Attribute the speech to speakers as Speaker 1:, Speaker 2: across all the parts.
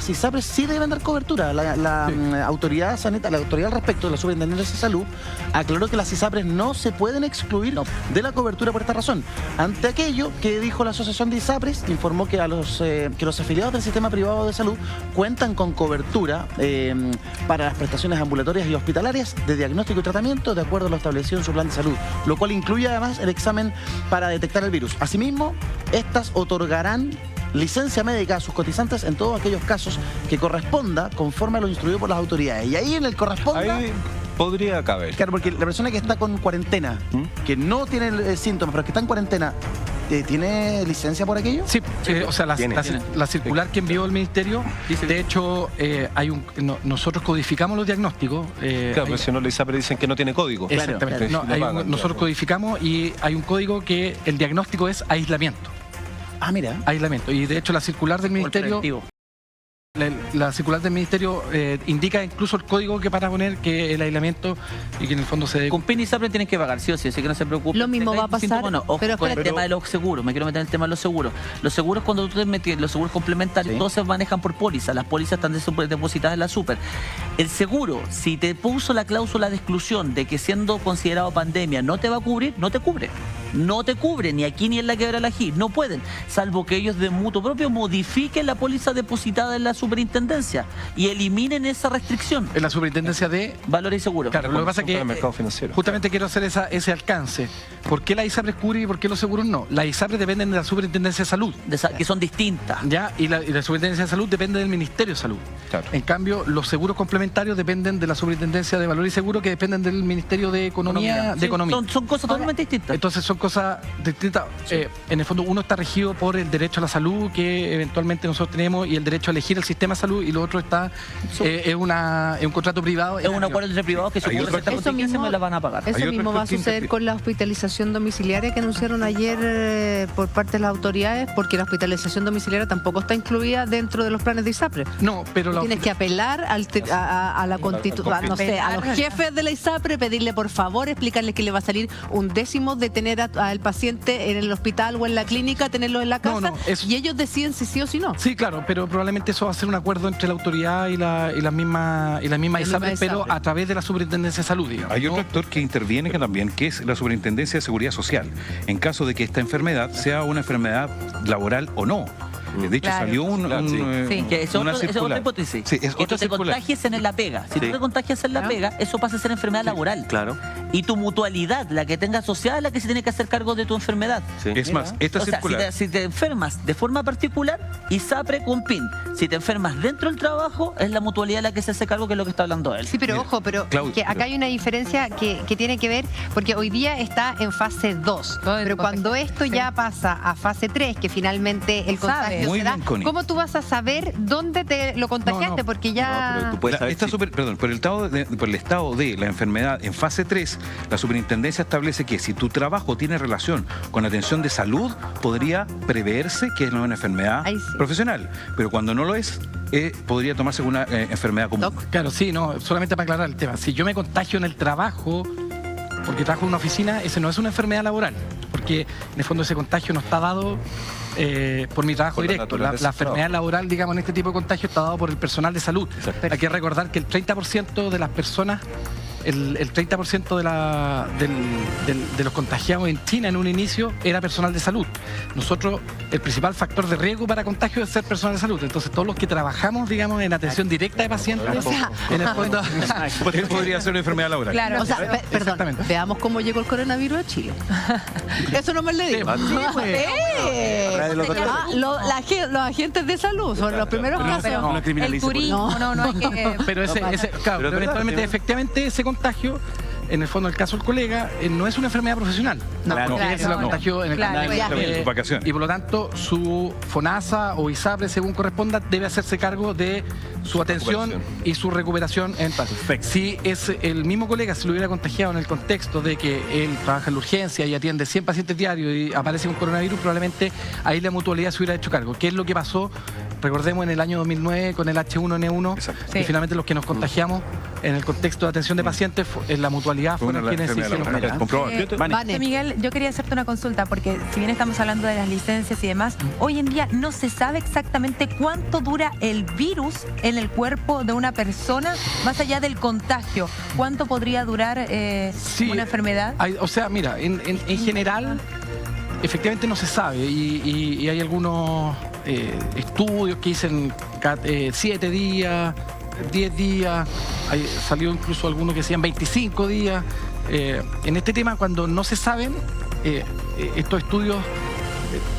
Speaker 1: las ISAPRES sí deben dar cobertura. La autoridad sanitaria, la autoridad al respecto, la Superintendencia de Salud, aclaró que las ISAPRES no se pueden excluir de la cobertura por esta razón. Ante aquello que dijo la Asociación de ISAPRES, informó que los afiliados del sistema privado de salud cuentan con cobertura para las prestaciones ambulatorias y hospitalarias de diagnóstico y tratamiento de acuerdo a lo establecido en su plan de salud, lo cual incluye además el examen para detectar el virus. Asimismo, estas otorgarán licencia médica a sus cotizantes en todos aquellos casos que corresponda conforme a lo instruido por las autoridades. Y ahí en el corresponda...
Speaker 2: Ahí podría caber.
Speaker 1: Claro, porque la persona que está con cuarentena, que no tiene síntomas, pero que está en cuarentena, ¿tiene licencia por aquello?
Speaker 3: Sí, o sea, la circular que envió el Ministerio, de hecho, nosotros codificamos los diagnósticos.
Speaker 2: Claro, pero si no la ISAPRE dicen que no tiene código.
Speaker 3: Exactamente. Nosotros codificamos y hay un código que el diagnóstico es aislamiento.
Speaker 1: Ah, mira.
Speaker 3: Aislamiento. Y de hecho la circular del Ministerio... La circular del Ministerio indica incluso el código que para poner que el aislamiento y que en el fondo se...
Speaker 4: Con PIN y ISAPRE tienen que pagar, sí o sí, así que no se preocupen.
Speaker 5: Lo mismo va a pasar,
Speaker 4: ojo con el tema de los seguros, me quiero meter en el tema de los seguros. Los seguros, cuando tú te metes, los seguros complementarios, todos se manejan por póliza, las pólizas están depositadas en la super. El seguro, si te puso la cláusula de exclusión de que siendo considerado pandemia no te va a cubrir, no te cubre. No te cubre, ni aquí ni en la Quebra Lají, no pueden, salvo que ellos de mutuo propio modifiquen la póliza depositada en la superintendencia y eliminen esa restricción.
Speaker 3: En la superintendencia de...
Speaker 4: Valores y seguros.
Speaker 3: Claro, lo que pasa es que justamente quiero hacer ese alcance. ¿Por qué la ISAPRES cubre y por qué los seguros no? Las ISAPRES dependen de la Superintendencia de Salud.
Speaker 4: Que son distintas.
Speaker 3: ¿Ya? Y la Superintendencia de Salud depende del Ministerio de Salud. Claro. En cambio, los seguros complementarios dependen de la Superintendencia de Valores y Seguros, que dependen del Ministerio de Economía.
Speaker 4: Son cosas totalmente distintas.
Speaker 3: Entonces son cosas distintas. En el fondo, uno está regido por el derecho a la salud, que eventualmente nosotros tenemos, y el derecho a elegir el sistema de salud, y lo otro está es un contrato privado.
Speaker 4: Es un acuerdo entre privados que supone que esta contingencia me la van a pagar.
Speaker 5: Eso mismo va a suceder con la hospitalización domiciliaria que anunciaron ayer por parte de las autoridades, porque la hospitalización domiciliaria tampoco está incluida dentro de los planes de ISAPRE.
Speaker 3: No, pero
Speaker 5: tienes que apelar a la constitución, no sé, a los jefes de la ISAPRE, pedirle por favor, explicarles que le va a salir un décimo de tener al paciente en el hospital o en la clínica, tenerlo en la casa, y ellos deciden si sí o si no.
Speaker 3: Sí, claro, pero probablemente eso va a ser un acuerdo entre la autoridad y la misma ISAPRE, pero a través de la Superintendencia de Salud, digamos.
Speaker 2: Hay otro actor que interviene también, que es la Superintendencia de Seguridad Social, en caso de que esta enfermedad sea una enfermedad laboral o no. De hecho, salió una
Speaker 4: otra hipótesis.
Speaker 2: Sí, es
Speaker 4: que tú te contagies en la pega. Si tú te contagias en la pega, eso pasa a ser enfermedad laboral.
Speaker 1: Claro.
Speaker 4: Y tu mutualidad, la que tengas asociada, es la que se tiene que hacer cargo de tu enfermedad.
Speaker 2: Es más, esta circular...
Speaker 4: si te enfermas de forma particular, ISAPRE con PIN. Si te enfermas dentro del trabajo, es la mutualidad la que se hace cargo, que es lo que está hablando él.
Speaker 5: Sí, pero ojo, que acá hay una diferencia que tiene que ver, porque hoy día está en fase 2, pero cuando esto ya pasa a fase 3, que finalmente el contagio se da, ¿cómo tú vas a saber dónde te lo contagiaste? Porque ya...
Speaker 2: por el estado de la enfermedad en fase 3, la superintendencia establece que si tu trabajo tiene relación con atención de salud, podría preverse que es una enfermedad profesional. Pero cuando no lo es, podría tomarse como una enfermedad común.
Speaker 3: Claro, sí, no, solamente para aclarar el tema. Si yo me contagio en el trabajo, porque trabajo en una oficina, ese no es una enfermedad laboral, porque en el fondo ese contagio no está dado por mi trabajo directo. La enfermedad laboral, digamos, en este tipo de contagio está dado por el personal de salud. Hay que recordar que el 30% de las personas, el 30% de los contagiados en China en un inicio era personal de salud. Nosotros, el principal factor de riesgo para contagio es ser personal de salud. Entonces, todos los que trabajamos, digamos, en atención directa de pacientes, en el fondo...
Speaker 2: podría ser una enfermedad laboral.
Speaker 5: Claro, perdón, veamos cómo llegó el coronavirus a Chile. Eso no me lo digo. Los agentes de salud son los primeros casos.
Speaker 4: El turismo, no hay que...
Speaker 3: Pero eventualmente, efectivamente, ese contagio, en el fondo, el caso del colega, no es una enfermedad profesional. Se lo contagió en el
Speaker 2: vacaciones.
Speaker 3: Y por lo tanto, su FONASA o ISAPRE, según corresponda, debe hacerse cargo de su atención y su recuperación en tal. Si es el mismo colega, se lo hubiera contagiado en el contexto de que él trabaja en la urgencia y atiende 100 pacientes diarios y aparece un coronavirus, probablemente ahí la mutualidad se hubiera hecho cargo. ¿Qué es lo que pasó? Recordemos en el año 2009 con el H1N1, y finalmente los que nos contagiamos en el contexto de atención de pacientes, la mutualidad casualidad fueron quienes se hicieron cargo.
Speaker 6: Miguel, yo quería hacerte una consulta, porque si bien estamos hablando de las licencias y demás, hoy en día no se sabe exactamente cuánto dura el virus en el cuerpo de una persona, más allá del contagio. ¿Cuánto podría durar una enfermedad?
Speaker 3: O sea, mira, en general, efectivamente no se sabe, y hay algunos estudios que dicen 7 días, 10 días, salió incluso algunos que decían 25 días. En este tema, cuando no se saben, estos estudios,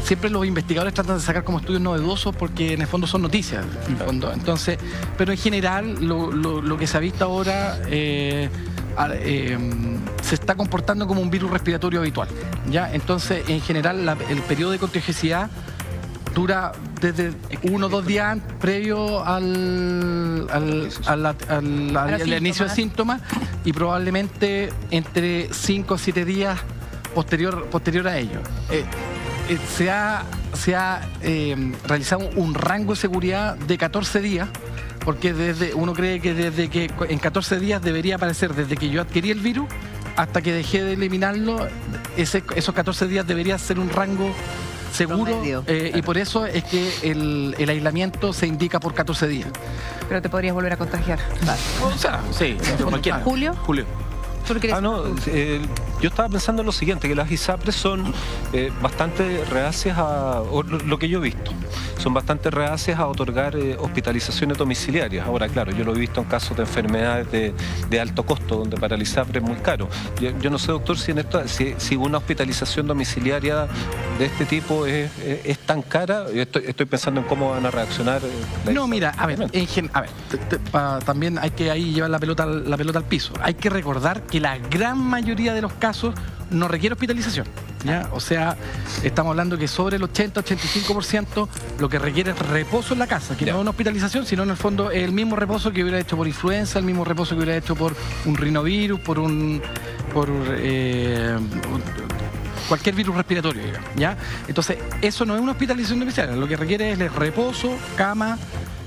Speaker 3: siempre los investigadores tratan de sacar como estudios novedosos porque en el fondo son noticias. En el fondo. Entonces, pero en general, lo que se ha visto ahora se está comportando como un virus respiratorio habitual, ¿ya? Entonces, en general, el periodo de contagiosidad dura desde 1 o 2 días previo al inicio de síntomas, y probablemente entre 5 o 7 días posterior a ello. Se ha realizado un rango de seguridad de 14 días, porque uno cree que desde que en 14 días debería aparecer, desde que yo adquirí el virus hasta que dejé de eliminarlo, esos 14 días debería ser un rango seguro, y por eso es que el aislamiento se indica por 14 días.
Speaker 6: Pero te podrías volver a contagiar.
Speaker 3: Vale. O sea, sí, cualquiera.
Speaker 6: ¿Julio?
Speaker 7: Yo estaba pensando en lo siguiente, que las ISAPRES son bastante reacias o lo que yo he visto, son bastante reacias a otorgar hospitalizaciones domiciliarias. Ahora, claro, yo lo he visto en casos de enfermedades de alto costo, donde para el ISAPRE es muy caro. Yo no sé, doctor, si una hospitalización domiciliaria de este tipo es tan cara. Estoy pensando en cómo van a reaccionar.
Speaker 3: No, mira, a ver, también hay que ahí llevar la pelota al piso. Hay que recordar que la gran mayoría de los casos no requiere hospitalización, ¿ya? O sea, estamos hablando que sobre el 80-85% lo que requiere es reposo en la casa, que no es una hospitalización, sino en el fondo es el mismo reposo que hubiera hecho por influenza, el mismo reposo que hubiera hecho por un rinovirus, por cualquier virus respiratorio, digamos, ¿ya? Entonces, eso no es una hospitalización domiciliaria, lo que requiere es el reposo, cama,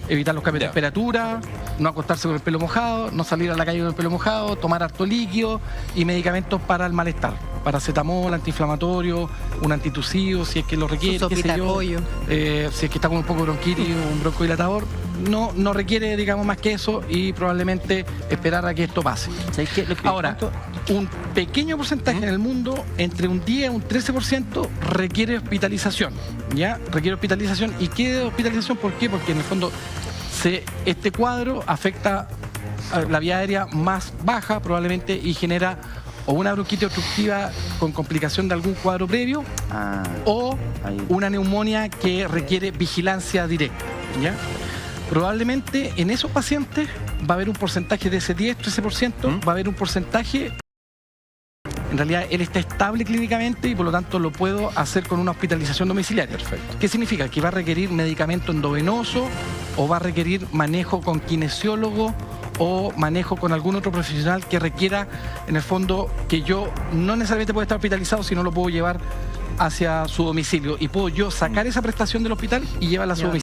Speaker 3: evitar los cambios de temperatura, no acostarse con el pelo mojado, no salir a la calle con el pelo mojado, tomar harto líquido y medicamentos para el malestar. Paracetamol, antiinflamatorio, un antitusivo, si es que lo requiere, qué sé yo. Si es que está con un poco de bronquitis, un broncodilatador, no requiere, digamos, más que eso, y probablemente esperar a que esto pase. Ahora, un pequeño porcentaje en el mundo, entre un 10 a un 13%, requiere hospitalización, ¿ya? Requiere hospitalización. ¿Y qué hospitalización? ¿Por qué? Porque en el fondo este cuadro afecta a la vía aérea más baja probablemente y genera o una bronquitis obstructiva con complicación de algún cuadro previo o una neumonía que requiere vigilancia directa, ¿ya? Probablemente en esos pacientes va a haber un porcentaje de ese 10-13%, va a haber un porcentaje. En realidad, él está estable clínicamente y por lo tanto lo puedo hacer con una hospitalización domiciliaria. Perfecto. ¿Qué significa? Que va a requerir medicamento endovenoso o va a requerir manejo con kinesiólogo o manejo con algún otro profesional que requiera, en el fondo, que yo no necesariamente pueda estar hospitalizado, sino lo puedo llevar hacia su domicilio y puedo yo sacar esa prestación del hospital y llevarla a su domicilio.